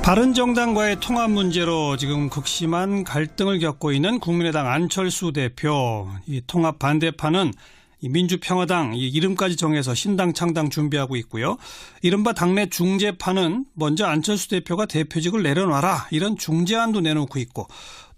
바른정당과의 통합 문제로 지금 극심한 갈등을 겪고 있는 국민의당 안철수 대표. 이 통합 반대파는 이 민주평화당 이 이름까지 정해서 신당 창당 준비하고 있고요. 이른바 당내 중재파는 먼저 안철수 대표가 대표직을 내려놔라 이런 중재안도 내놓고 있고,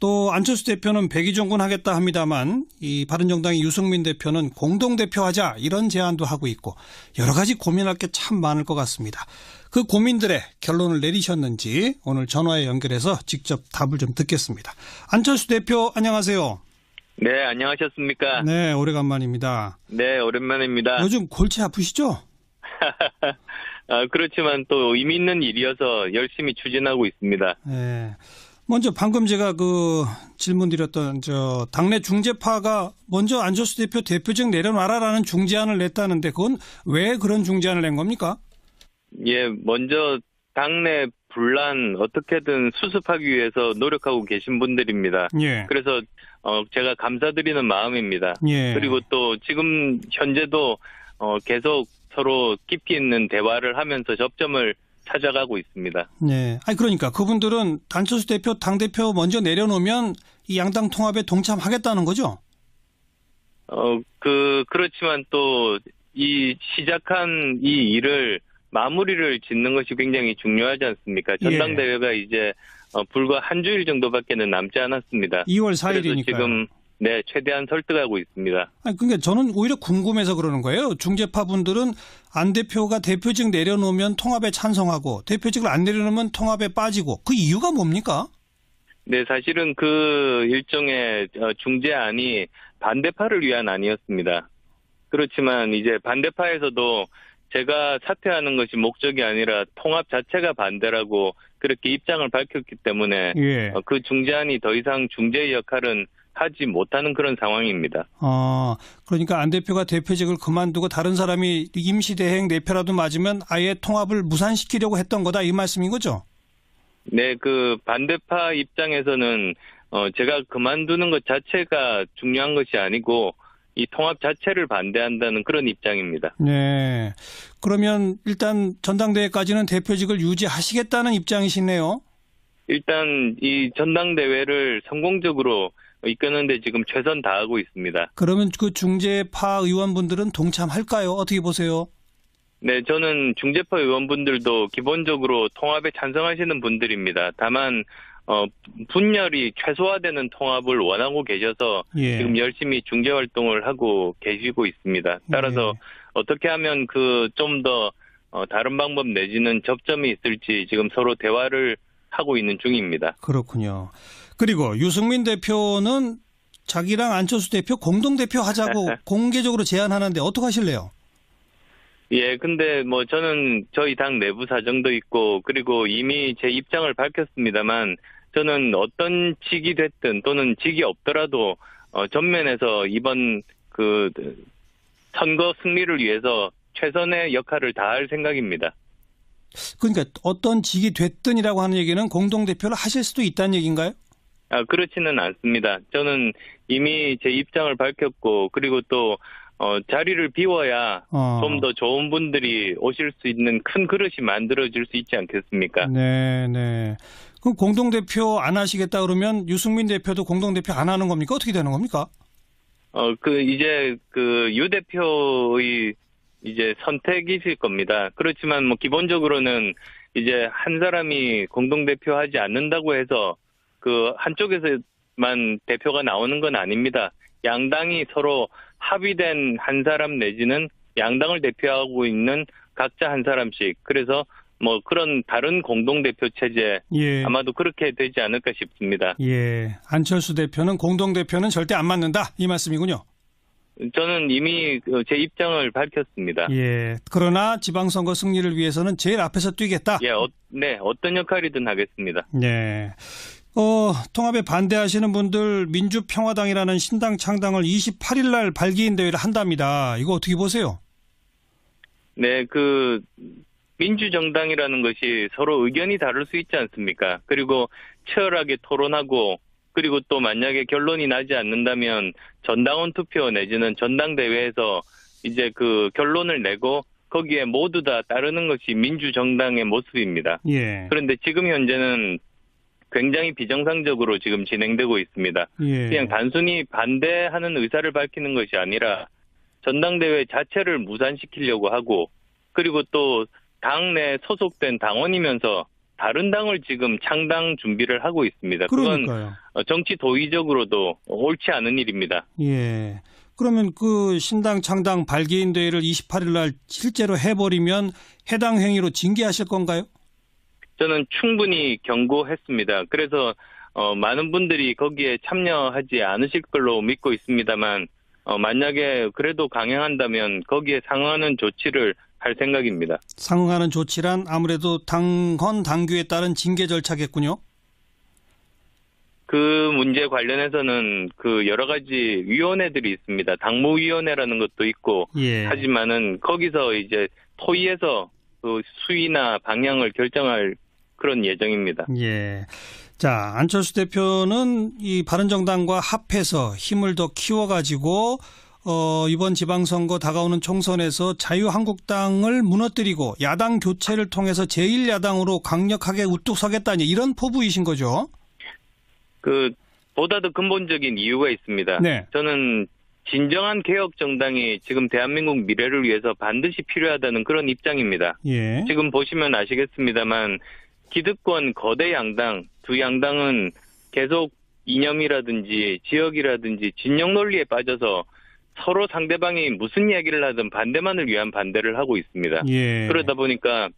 또 안철수 대표는 백의종군 하겠다 합니다만 이 바른정당의 유승민 대표는 공동대표하자 이런 제안도 하고 있고, 여러 가지 고민할 게 참 많을 것 같습니다. 그 고민들의 결론을 내리셨는지 오늘 전화에 연결해서 직접 답을 좀 듣겠습니다. 안철수 대표 안녕하세요. 네, 안녕하셨습니까? 네, 오래간만입니다. 네, 오랜만입니다. 요즘 골치 아프시죠? 그렇지만 또 의미 있는 일이어서 열심히 추진하고 있습니다. 네. 먼저 방금 제가 질문 드렸던 당내 중재파가 먼저 안철수 대표 대표직 내려놔라라는 중재안을 냈다는데 그건 왜 그런 중재안을 낸 겁니까? 예, 먼저 당내 분란 어떻게든 수습하기 위해서 노력하고 계신 분들입니다. 예. 그래서 제가 감사드리는 마음입니다. 예. 그리고 또 지금 현재도 계속 서로 깊이 있는 대화를 하면서 접점을 찾아가고 있습니다. 네. 아니 그러니까 그분들은 안철수 대표 당대표 먼저 내려놓으면 이 양당 통합에 동참하겠다는 거죠? 그렇지만 또 이 시작한 이 일을 마무리를 짓는 것이 굉장히 중요하지 않습니까? 전당대회가 이제 불과 한 주일 정도밖에는 남지 않았습니다. 2월 4일이니까요. 그래서 지금 최대한 설득하고 있습니다. 아니 그러니까 저는 오히려 궁금해서 그러는 거예요. 중재파 분들은 안 대표가 대표직 내려놓으면 통합에 찬성하고 대표직을 안 내려놓으면 통합에 빠지고, 그 이유가 뭡니까? 네, 사실은 그 일종의 중재안이 반대파를 위한 안이었습니다. 그렇지만 이제 반대파에서도 제가 사퇴하는 것이 목적이 아니라 통합 자체가 반대라고 그렇게 입장을 밝혔기 때문에 그 중재안이 더 이상 중재의 역할은 하지 못하는 그런 상황입니다. 그러니까 안 대표가 대표직을 그만두고 다른 사람이 임시대행 내표라도 맞으면 아예 통합을 무산시키려고 했던 거다 이 말씀인 거죠? 네, 그 반대파 입장에서는 제가 그만두는 것 자체가 중요한 것이 아니고 이 통합 자체를 반대한다는 그런 입장입니다. 네. 그러면 일단 전당대회까지는 대표직을 유지하시겠다는 입장이시네요. 일단 이 전당대회를 성공적으로 이끄는데 지금 최선 다하고 있습니다. 그러면 그 중재파 의원분들은 동참할까요? 어떻게 보세요? 네, 저는 중재파 의원분들도 기본적으로 통합에 찬성하시는 분들입니다. 다만 분열이 최소화되는 통합을 원하고 계셔서 지금 열심히 중재 활동을 하고 계시고 있습니다. 따라서 어떻게 하면 좀 더 다른 방법 내지는 접점이 있을지 지금 서로 대화를 하고 있는 중입니다. 그렇군요. 그리고 유승민 대표는 자기랑 안철수 대표 공동대표 하자고 공개적으로 제안하는데 어떻게 하실래요? 예, 근데 저는 저희 당 내부 사정도 있고 그리고 이미 제 입장을 밝혔습니다만 저는 어떤 직이 됐든 또는 직이 없더라도 전면에서 이번 선거 승리를 위해서 최선의 역할을 다할 생각입니다. 그러니까 어떤 직이 됐든이라고 하는 얘기는 공동대표를 하실 수도 있다는 얘기인가요? 그렇지는 않습니다. 저는 이미 제 입장을 밝혔고 그리고 또 자리를 비워야 좀 더 좋은 분들이 오실 수 있는 큰 그릇이 만들어질 수 있지 않겠습니까? 네. 그럼 공동대표 안 하시겠다 그러면 유승민 대표도 공동대표 안 하는 겁니까? 어떻게 되는 겁니까? 이제 유 대표의 이제 선택이실 겁니다. 그렇지만 기본적으로는 이제 한 사람이 공동대표 하지 않는다고 해서 한쪽에서만 대표가 나오는 건 아닙니다. 양당이 서로 합의된 한 사람 내지는 양당을 대표하고 있는 각자 한 사람씩, 그래서 그런 다른 공동대표 체제 아마도 그렇게 되지 않을까 싶습니다. 안철수 대표는 공동대표는 절대 안 맞는다 이 말씀이군요. 저는 이미 제 입장을 밝혔습니다. 그러나 지방선거 승리를 위해서는 제일 앞에서 뛰겠다. 어떤 역할이든 하겠습니다. 통합에 반대하시는 분들 민주평화당이라는 신당 창당을 28일 날 발기인 대회를 한답니다. 이거 어떻게 보세요? 네, 민주정당이라는 것이 서로 의견이 다를 수 있지 않습니까? 그리고 치열하게 토론하고 그리고 또 만약에 결론이 나지 않는다면 전당원 투표 내지는 전당대회에서 이제 결론을 내고 거기에 모두 다 따르는 것이 민주정당의 모습입니다. 예. 그런데 지금 현재는 굉장히 비정상적으로 지금 진행되고 있습니다. 예. 그냥 단순히 반대하는 의사를 밝히는 것이 아니라 전당대회 자체를 무산시키려고 하고, 그리고 또 당내 소속된 당원이면서 다른 당을 지금 창당 준비를 하고 있습니다. 그러니까요. 그건 정치 도의적으로도 옳지 않은 일입니다. 예. 그러면 그 신당 창당 발기인 대회를 28일 날 실제로 해버리면 해당 행위로 징계하실 건가요? 저는 충분히 경고했습니다. 그래서 많은 분들이 거기에 참여하지 않으실 걸로 믿고 있습니다만, 만약에 그래도 강행한다면 거기에 상응하는 조치를 할 생각입니다. 상응하는 조치란 아무래도 당헌 당규에 따른 징계 절차겠군요. 그 문제 관련해서는 그 여러 가지 위원회들이 있습니다. 당무위원회라는 것도 있고, 예. 하지만은 거기서 이제 토의해서 그 수위나 방향을 결정할 그런 예정입니다. 예. 자, 안철수 대표는 이 바른정당과 합해서 힘을 더 키워가지고 이번 지방선거 다가오는 총선에서 자유한국당을 무너뜨리고 야당 교체를 통해서 제1야당으로 강력하게 우뚝 서겠다니 이런 포부이신 거죠? 보다 더 근본적인 이유가 있습니다. 네. 저는 진정한 개혁 정당이 지금 대한민국 미래를 위해서 반드시 필요하다는 그런 입장입니다. 예. 지금 보시면 아시겠습니다만 기득권 거대 양당, 두 양당은 계속 이념이라든지 지역이라든지 진영 논리에 빠져서 서로 상대방이 무슨 이야기를 하든 반대만을 위한 반대를 하고 있습니다. 예. 그러다 보니까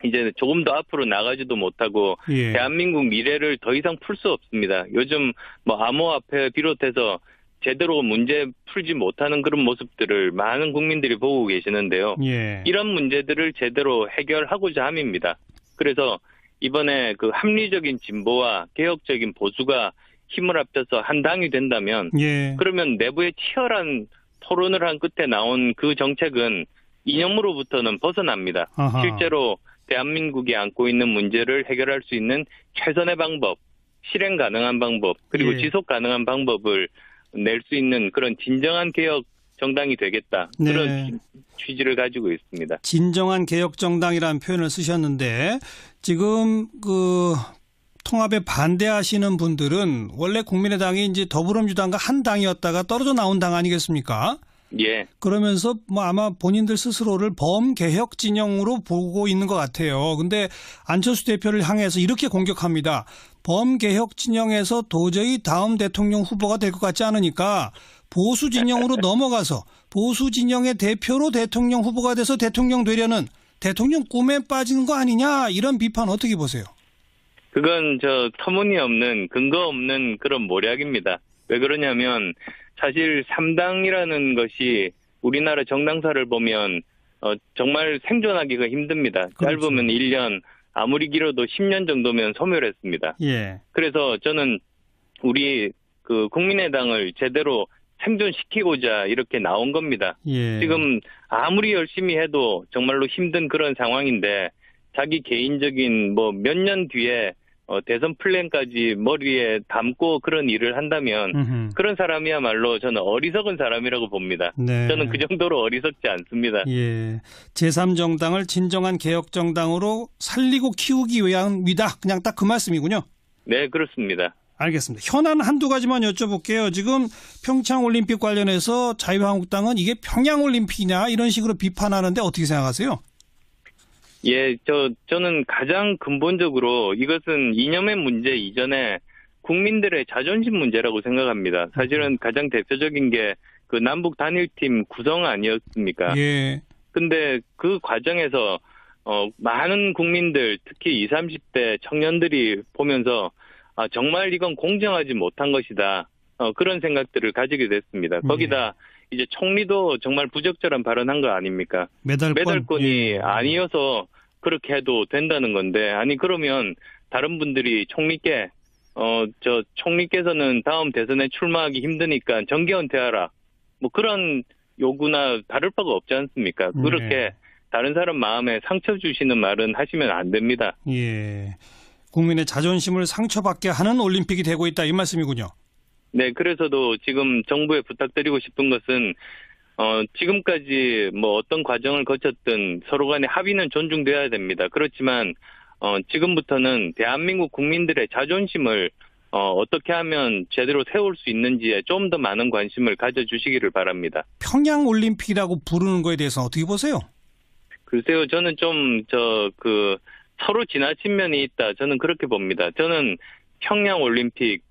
이제 조금 더 앞으로 나가지도 못하고 예. 대한민국 미래를 더 이상 풀 수 없습니다. 요즘 암호화폐 비롯해서 제대로 문제 풀지 못하는 그런 모습들을 많은 국민들이 보고 계시는데요. 예. 이런 문제들을 제대로 해결하고자 함입니다. 그래서 이번에 그 합리적인 진보와 개혁적인 보수가 힘을 합쳐서 한 당이 된다면, 예. 그러면 내부에 치열한 토론을 한 끝에 나온 그 정책은 이념으로부터는 벗어납니다. 아하. 실제로 대한민국이 안고 있는 문제를 해결할 수 있는 최선의 방법, 실행 가능한 방법, 그리고 예. 지속 가능한 방법을 낼 수 있는 그런 진정한 개혁 정당이 되겠다. 네. 그런 취지를 가지고 있습니다. 진정한 개혁정당이라는 표현을 쓰셨는데 지금 그 통합에 반대하시는 분들은 원래 국민의당이 이제 더불어민주당과 한 당이었다가 떨어져 나온 당 아니겠습니까? 예. 그러면서 아마 본인들 스스로를 범개혁 진영으로 보고 있는 것 같아요. 근데 안철수 대표를 향해서 이렇게 공격합니다. 범개혁 진영에서 도저히 다음 대통령 후보가 될 것 같지 않으니까 보수 진영으로 넘어가서 보수 진영의 대표로 대통령 후보가 돼서 대통령 되려는 대통령 꿈에 빠지는 거 아니냐, 이런 비판 어떻게 보세요? 그건 터무니없는 근거 없는 그런 모략입니다. 왜 그러냐면 사실 3당이라는 것이 우리나라 정당사를 보면 정말 생존하기가 힘듭니다. 그렇죠. 짧으면 1년, 아무리 길어도 10년 정도면 소멸했습니다. 예. 그래서 저는 우리 그 국민의당을 제대로 생존시키고자 이렇게 나온 겁니다. 예. 지금 아무리 열심히 해도 정말로 힘든 그런 상황인데 자기 개인적인 몇 년 뒤에 대선 플랜까지 머리에 담고 그런 일을 한다면 그런 사람이야말로 저는 어리석은 사람이라고 봅니다. 네. 저는 그 정도로 어리석지 않습니다. 예. 제3정당을 진정한 개혁정당으로 살리고 키우기 위함이다. 그냥 딱 그 말씀이군요. 네, 그렇습니다. 알겠습니다. 현안 한두 가지만 여쭤볼게요. 지금 평창올림픽 관련해서 자유한국당은 이게 평양올림픽이냐 이런 식으로 비판하는데 어떻게 생각하세요? 예, 저는 가장 근본적으로 이것은 이념의 문제 이전에 국민들의 자존심 문제라고 생각합니다. 사실은 가장 대표적인 게 그 남북 단일팀 구성 아니었습니까? 예. 근데 그 과정에서 많은 국민들, 특히 20, 30대 청년들이 보면서 정말 이건 공정하지 못한 것이다. 그런 생각들을 가지게 됐습니다. 거기다 이제 총리도 정말 부적절한 발언한 거 아닙니까? 메달권이 아니어서 그렇게 해도 된다는 건데, 아니 그러면 다른 분들이 총리께 총리께서는 다음 대선에 출마하기 힘드니까 정계 은퇴하라. 그런 요구나 다를 바가 없지 않습니까? 그렇게 다른 사람 마음에 상처 주시는 말은 하시면 안 됩니다. 예. 국민의 자존심을 상처받게 하는 올림픽이 되고 있다, 이 말씀이군요. 네, 그래서도 지금 정부에 부탁드리고 싶은 것은 지금까지 뭐 어떤 과정을 거쳤든 서로 간의 합의는 존중돼야 됩니다. 그렇지만 지금부터는 대한민국 국민들의 자존심을 어떻게 하면 제대로 세울 수 있는지에 좀 더 많은 관심을 가져주시기를 바랍니다. 평양 올림픽이라고 부르는 거에 대해서 어떻게 보세요? 글쎄요, 저는 좀 서로 지나친 면이 있다. 저는 그렇게 봅니다. 저는 평양 올림픽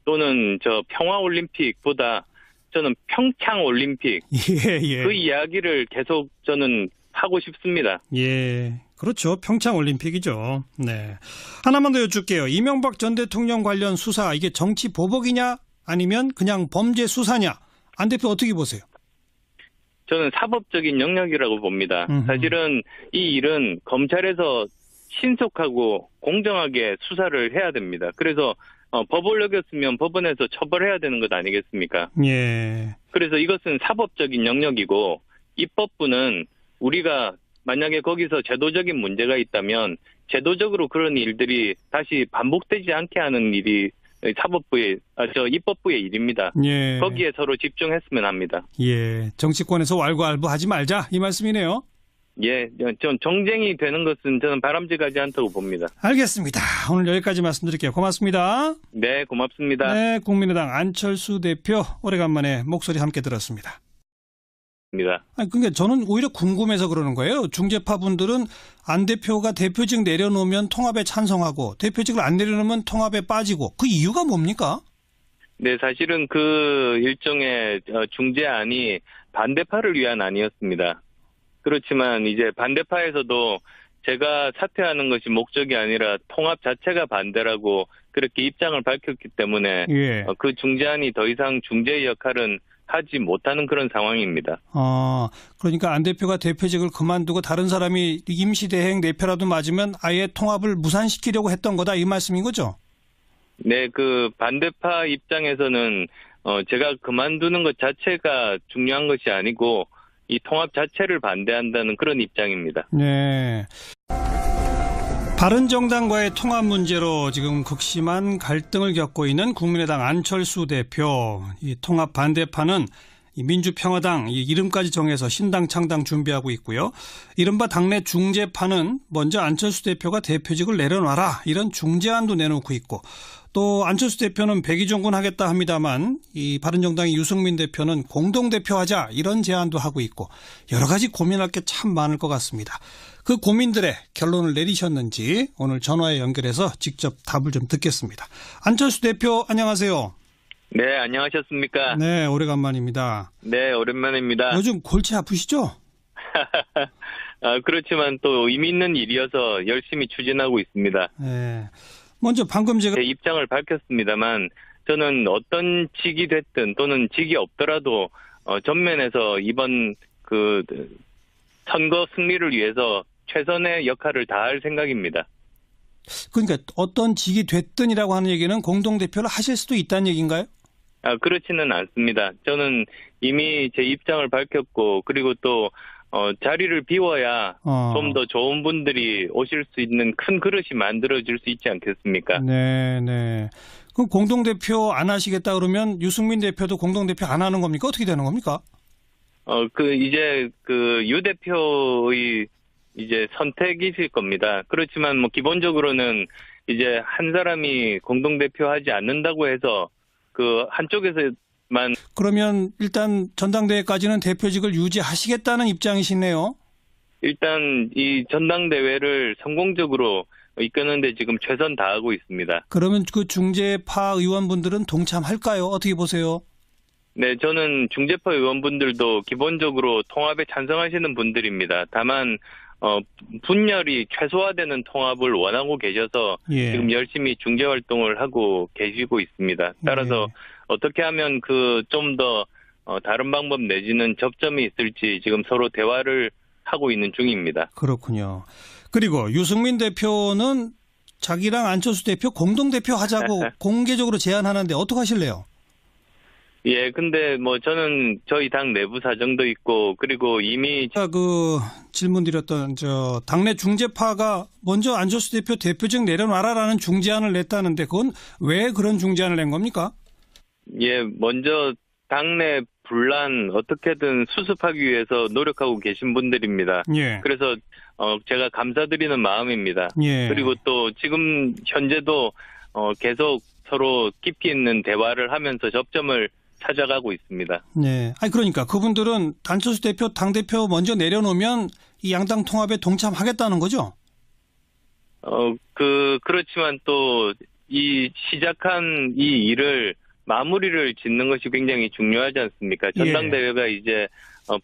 또는 평화 올림픽보다 저는 평창 올림픽 그 이야기를 계속 저는 하고 싶습니다. 예, 그렇죠. 평창 올림픽이죠. 네, 하나만 더 여쭐게요. 이명박 전 대통령 관련 수사 이게 정치 보복이냐 아니면 그냥 범죄 수사냐? 안 대표 어떻게 보세요? 저는 사법적인 영역이라고 봅니다. 사실은 이 일은 검찰에서 신속하고 공정하게 수사를 해야 됩니다. 그래서 법을 어겼으면 법원에서 처벌해야 되는 것 아니겠습니까? 예. 그래서 이것은 사법적인 영역이고 입법부는 우리가 만약에 거기서 제도적인 문제가 있다면 제도적으로 그런 일들이 다시 반복되지 않게 하는 일이 입법부의 일입니다. 예. 거기에 서로 집중했으면 합니다. 예. 정치권에서 왈가왈부하지 말자 이 말씀이네요. 예, 전 정쟁이 되는 것은 저는 바람직하지 않다고 봅니다. 알겠습니다. 오늘 여기까지 말씀드릴게요. 고맙습니다. 네, 고맙습니다. 네, 국민의당 안철수 대표 오래간만에 목소리 함께 들었습니다. 아니, 그러니까 저는 오히려 궁금해서 그러는 거예요. 중재파 분들은 안 대표가 대표직 내려놓으면 통합에 찬성하고 대표직을 안 내려놓으면 통합에 빠지고 그 이유가 뭡니까? 네, 사실은 그 일종의 중재안이 반대파를 위한 안이었습니다. 그렇지만 이제 반대파에서도 제가 사퇴하는 것이 목적이 아니라 통합 자체가 반대라고 그렇게 입장을 밝혔기 때문에 그 중재안이 더 이상 중재의 역할은 하지 못하는 그런 상황입니다. 그러니까 안 대표가 대표직을 그만두고 다른 사람이 임시대행 내표라도 맞으면 아예 통합을 무산시키려고 했던 거다 이 말씀인 거죠? 네, 그 반대파 입장에서는 제가 그만두는 것 자체가 중요한 것이 아니고 이 통합 자체를 반대한다는 그런 입장입니다. 네. 바른정당과의 통합 문제로 지금 극심한 갈등을 겪고 있는 국민의당 안철수 대표. 이 통합 반대파는 이 민주평화당 이 이름까지 정해서 신당 창당 준비하고 있고요. 이른바 당내 중재파는 먼저 안철수 대표가 대표직을 내려놔라 이런 중재안도 내놓고 있고 또 안철수 대표는 백의종군 하겠다 합니다만 이 바른정당의 유승민 대표는 공동대표하자 이런 제안도 하고 있고 여러 가지 고민할 게 참 많을 것 같습니다. 그 고민들의 결론을 내리셨는지 오늘 전화에 연결해서 직접 답을 좀 듣겠습니다. 안철수 대표 안녕하세요. 네, 안녕하셨습니까? 네, 오래간만입니다. 네, 오랜만입니다. 요즘 골치 아프시죠? 그렇지만 또 의미 있는 일이어서 열심히 추진하고 있습니다. 네. 먼저 방금 제가 제 입장을 밝혔습니다만 저는 어떤 직이 됐든 또는 직이 없더라도 전면에서 이번 그 선거 승리를 위해서 최선의 역할을 다할 생각입니다. 그러니까 어떤 직이 됐든이라고 하는 얘기는 공동대표를 하실 수도 있다는 얘기인가요? 그렇지는 않습니다. 저는 이미 제 입장을 밝혔고 그리고 또 자리를 비워야 좀 더 좋은 분들이 오실 수 있는 큰 그릇이 만들어질 수 있지 않겠습니까? 네. 그럼 공동대표 안 하시겠다 그러면 유승민 대표도 공동대표 안 하는 겁니까? 어떻게 되는 겁니까? 이제 유 대표의 이제 선택이실 겁니다. 그렇지만 뭐 기본적으로는 이제 한 사람이 공동대표 하지 않는다고 해서 그 한쪽에서만 그러면 일단 전당대회까지는 대표직을 유지하시겠다는 입장이시네요. 일단 이 전당대회를 성공적으로 이끄는데 지금 최선 다하고 있습니다. 그러면 그 중재파 의원분들은 동참할까요? 어떻게 보세요? 네, 저는 중재파 의원분들도 기본적으로 통합에 찬성하시는 분들입니다. 다만 분열이 최소화되는 통합을 원하고 계셔서 지금 열심히 중재 활동을 하고 계시고 있습니다. 따라서 어떻게 하면 좀 더 다른 방법 내지는 접점이 있을지 지금 서로 대화를 하고 있는 중입니다. 그렇군요. 그리고 유승민 대표는 자기랑 안철수 대표 공동대표 하자고 공개적으로 제안하는데 어떻게 하실래요? 예, 근데 뭐 저는 저희 당 내부 사정도 있고 그리고 이미 그 질문 드렸던 당내 중재파가 먼저 안철수 대표 대표직 내려놔라라는 중재안을 냈다는데 그건 왜 그런 중재안을 낸 겁니까? 예, 먼저 당내 분란 어떻게든 수습하기 위해서 노력하고 계신 분들입니다. 예. 그래서 제가 감사드리는 마음입니다. 예. 그리고 또 지금 현재도 계속 서로 깊이 있는 대화를 하면서 접점을 찾아가고 있습니다. 네. 아니 그러니까 그분들은 안철수 대표 당대표 먼저 내려놓으면 이 양당 통합에 동참하겠다는 거죠? 그렇지만 또 이 시작한 이 일을 마무리를 짓는 것이 굉장히 중요하지 않습니까? 전당대회가 이제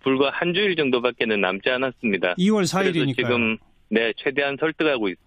불과 한 주일 정도밖에는 남지 않았습니다. 2월 4일이니까요. 그래서 지금 최대한 설득하고 있습니다.